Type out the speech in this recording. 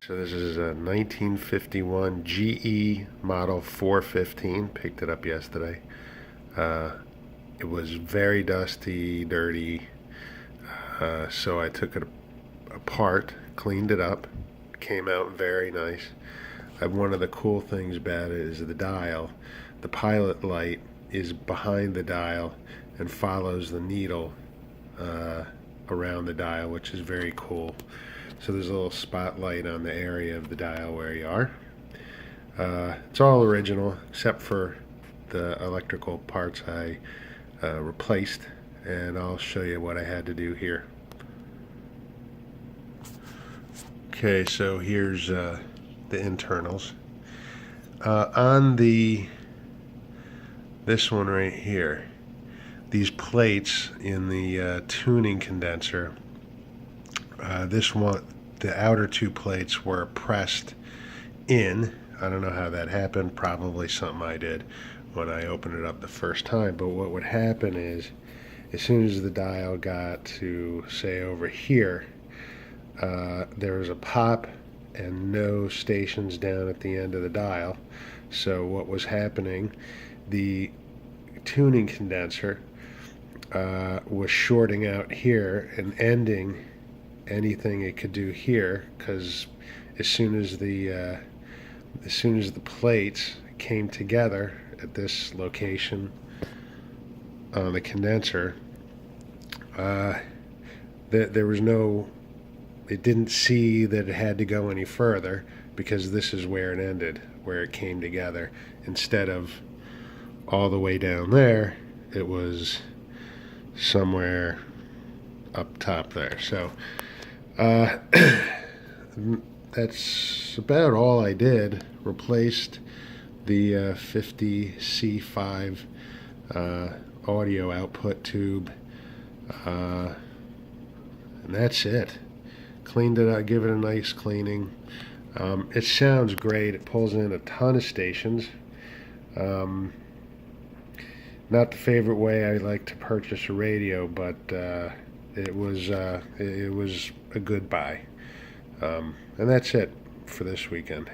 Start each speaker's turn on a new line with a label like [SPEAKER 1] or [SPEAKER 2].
[SPEAKER 1] So this is a 1951 GE Model 415. Picked it up yesterday. It was very dusty, dirty, so I took it apart, cleaned it up, came out very nice. One of the cool things about it is the dial. The pilot light is behind the dial and follows the needle around the dial, which is very cool. So there's a little spotlight on the area of the dial where you are. It's all original except for the electrical parts I replaced, and I'll show you what I had to do here. Okay, so here's the internals. On this one right here, these plates in the tuning condenser, the outer two plates were pressed in. I don't know how that happened, probably something I did when I opened it up the first time, but what would happen is as soon as the dial got to, say, over here, there was a pop and no stations down at the end of the dial. So what was happening, the tuning condenser was shorting out here and ending anything it could do here, because as soon as the plates came together at this location on the condenser, there was no, it didn't see that it had to go any further, because this is where it ended, where it came together. Instead of all the way down there, it was somewhere up top there. So that's about all I did. Replaced the 50C5 audio output tube, and that's it. Cleaned it out, give it a nice cleaning. It sounds great. It pulls in a ton of stations. Not the favorite way I like to purchase a radio, but it was a good buy. And that's it for this weekend.